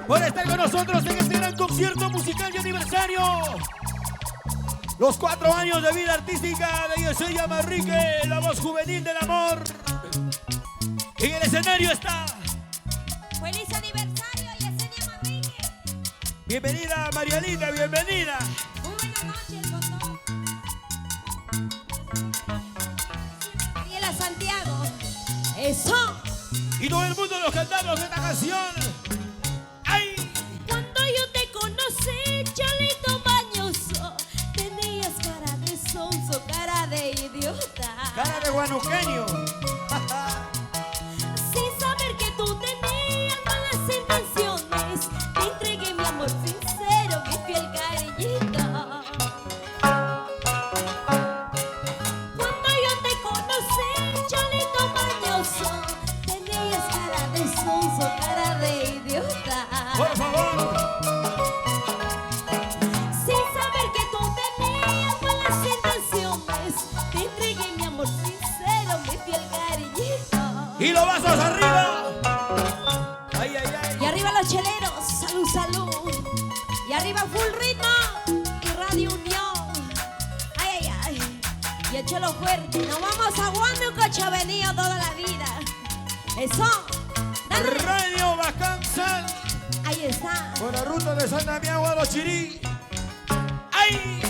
por estar con nosotros en este gran concierto musical de aniversario. Los 4 años de vida artística de Yesenia Manrique, la voz juvenil del amor. En el escenario está. ¡Feliz aniversario, Yesenia Manrique! Bienvenida, Marianita, bienvenida. Muy buenas noches, doctor. Mariela Santiago. ¡Eso! Y todo el mundo nos cantamos esta canción. ¡Ay! Cuando yo te conocí, Cholito Mañoso, tenías cara de sonso, cara de idiota. Cara de guanuqueño. Sin saber que tú tenías malas intenciones, te entregué mi amor sincero, mi fiel cariñito. Cuando yo te conocí, Cholito Mañoso, tenías cara de sonso, cara de idiota. Por favor. Sin saber que tú tenías malas intenciones, te entregué mi amor sincero, mi fiel cariñito. Y los vasos arriba. Ay, ay, ay. Y arriba los cheleros, salud, salud. Y arriba full ritmo y Radio Unión. Ay, ay, ay. Y el chelo fuerte. Nos vamos aguando un coche venido toda la vida. Eso. Dale. Radio Bacanzal. Ahí está. Por la ruta de San Damián a Los Chirí. ¡Ay!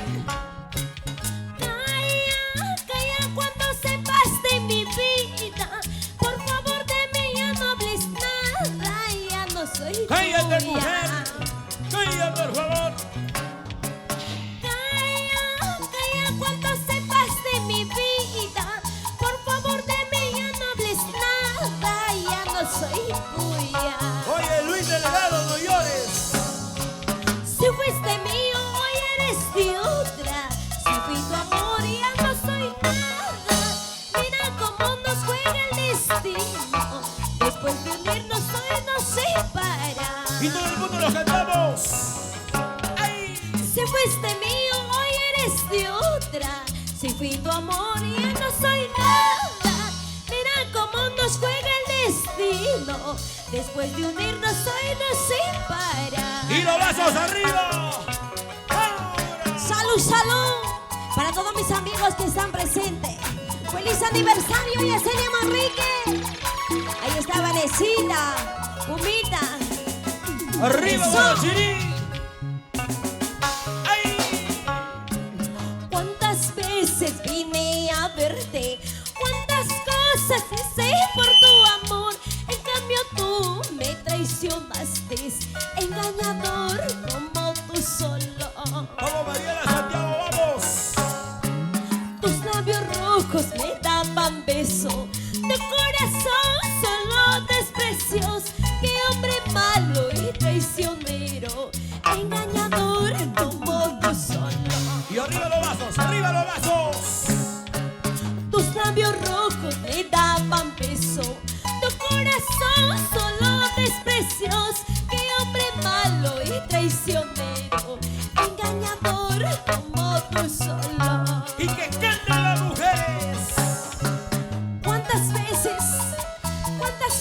Calla, calla cuando sepas de mi vida. Por favor de mí ya no hables nada. Ya no soy ¡Cállate, tuya. mujer! ¡Cállate, por favor! Calla, calla cuando sepas de mi vida. Por favor de mí ya no hables nada. Ya no soy tuya. Oye, Luis Delegado, no llores. Si fuiste mío, hoy eres de otra. Si fui tu amor, ya no soy nada. Mira cómo nos juega el destino. Después de unirnos, hoy nos separa. Y todo el mundo nos cantamos. ¡Ay! Si fuiste mío, hoy eres de otra. Si fui tu amor, ya no soy nada. Mira cómo nos juega el destino. Después de unirnos, hoy nos separa. ¡Y los vasos arriba! ¡Ahora! Salud, salud, para todos mis amigos que están presentes. Feliz aniversario, Yesenia Manrique. Ahí está Vanesita, Pumita. ¡Arriba, Eso. Los Chirí! ¡Ay! ¿Cuántas veces vine a verte? ¿Cuántas cosas hice por tu amor? En cambio tú me traicionaste, engañador como tú solo. ¡Vamos, Mariela Santiago, vamos! Tus labios rojos me daban beso, tu corazón solo desprecios. Qué hombre malo y traicionero, engañador como tú solo. ¡Y arriba los vasos! ¡Arriba los vasos! Tus labios rojos me daban beso, tu corazón solo desprecios. Qué hombre malo y traicionero, engañador como tú solo. ¡Y que canten las mujeres! ¿Cuántas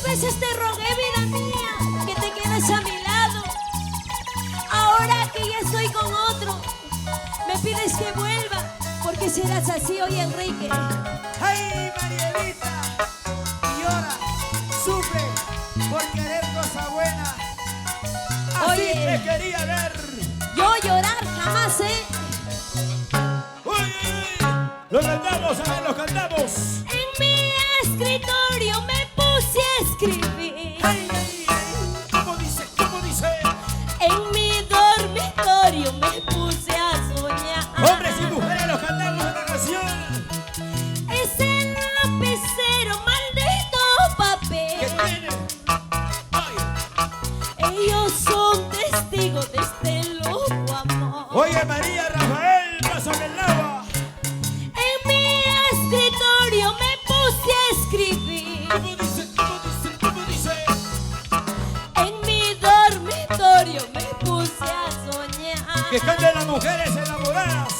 veces te rogué, vida mía, que te quedes a mi lado? Ahora que ya estoy con otro, me pides que vuelva, porque serás así hoy, Enrique. ¡Ay, Marielita! Llora, sufre por querer cosa buena. Así Oye. te quería ver. Yo llorar jamás, ¿eh? ¡Uy, uy, uy! ¡Lo cantamos, a ver, lo cantamos! En mi escritorio me puse a escribir. ¡Ay, ay, ay! ¿Cómo dice? ¿Cómo dice? En mi dormitorio me puse a soñar. Hombres y mujeres, lo cantamos esta canción. Ese lapicero, maldito ¿Qué papel. tiene? ¡Ay! Ellos son testigos de este loco amor. Oye, María Rafael, pásame el agua. En mi escritorio me puse a escribir. ¿Cómo dice? ¿Cómo dice? ¿Cómo dice? En mi dormitorio me puse a soñar. Que canten las mujeres enamoradas.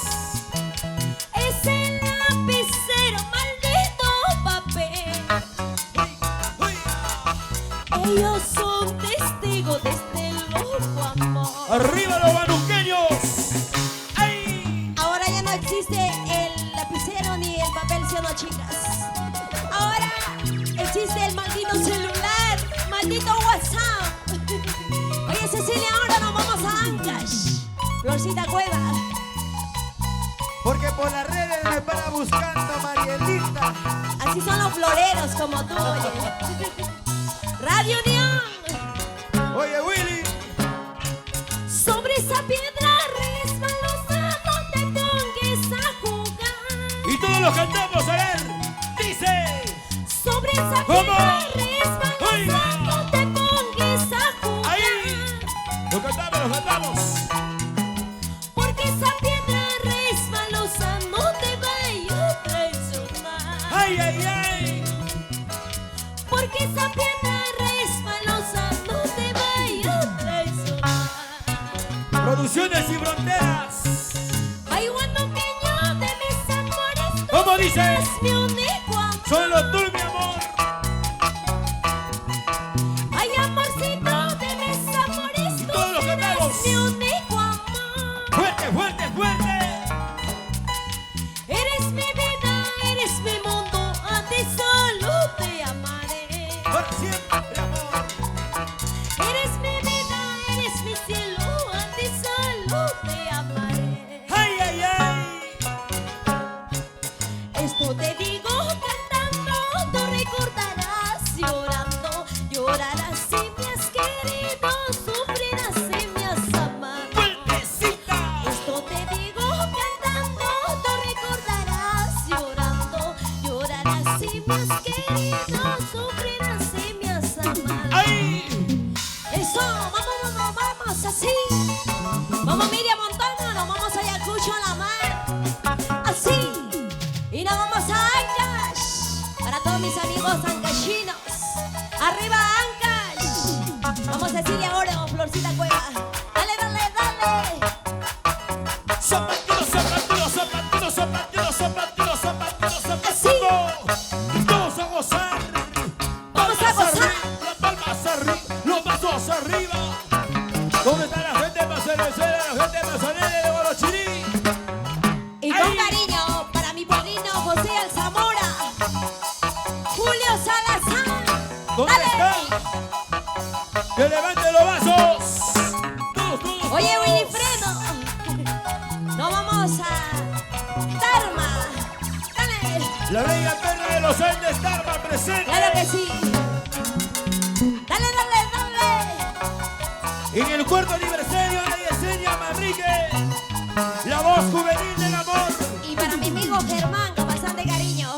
Ese lapicero, maldito papel. ¡Uy, uy! Ellos son testigos de este loco amor. ¡Arriba los banuqueños! ¡Ay! Ahora ya no existe el lapicero ni el papel, ¿sí o no, chicas? Ahora existe el maldito celular, maldito WhatsApp. Oye, Cecilia, ahora nos vamos a Ancash. Florcita Cueva. Porque por las redes me para buscando Marielita. Así son los floreros como tú, oye. Radio Unión. Oye, Willy. Sobre esa piedra resbalosa no te pongas a jugar. Y todos los cantamos, a ver. Dice. Sobre esa ¿Cómo? piedra resbalosa no te pongas a jugar. Ahí. Lo cantamos, lo cantamos. Porque esa piedra resbalosa no te vaya a traicionar. ¡Ay, ay, ay! Porque esa piedra resbalosa no te vaya a traicionar. Producciones y fronteras. Ay, guanduqueño de mis amores, tú ¿Cómo dices? serás mi único amor. Solo tú, mi amor. Ay, amorcito de mis amores, Y tú todos los serás cantamos. mi único amor. Fuerte, fuerte, fuerte. Eres mi vida, eres mi mundo, a ti solo te amaré. Por siempre, amor. Eres mi vida, eres mi cielo, a ti solo te amaré. ¡Ay, ay, ay! Esto te digo cantando, tú recordarás llorando, llorarás si me has querido, sufrirás si me has amado. ¡Fuertecita! Esto te digo cantando, tú recordarás llorando, llorarás si me has querido, sufrirás si me has amado. ¡Ay! Eso, vamos así. Vamos Miriam Montana, nos vamos a Ayacucho a la mar. Así. Y nos vamos a Ancash. Para todos mis amigos ancashinos. Arriba Ancash. Vamos Cecilia Oro, Florcita Cueva. Dale, dale, dale. Zapatero, zapatero, zapatero, zapatero, zapatero, zapatero, Así. zapatero. Y todos a gozar. Vamos a gozar. Las palmas arriba, los brazos arriba. ¿Dónde está la gente más cervecera, la gente mazanera de Guarachirí? Y con cariño para mi padrino José Alzamora. Julio Salazar. ¿Dónde Dale. está? ¡Que levanten los vasos! Todos, todos, Oye, todos. Wilfredo, nos vamos a Tarma. Dale. La bella perra de los Andes, Tarma presente. Claro que sí. Dale, dale, dale. En el cuarto aniversario de Yesenia Manrique, la voz juvenil del amor. Y para mi amigo Germán, con bastante cariño.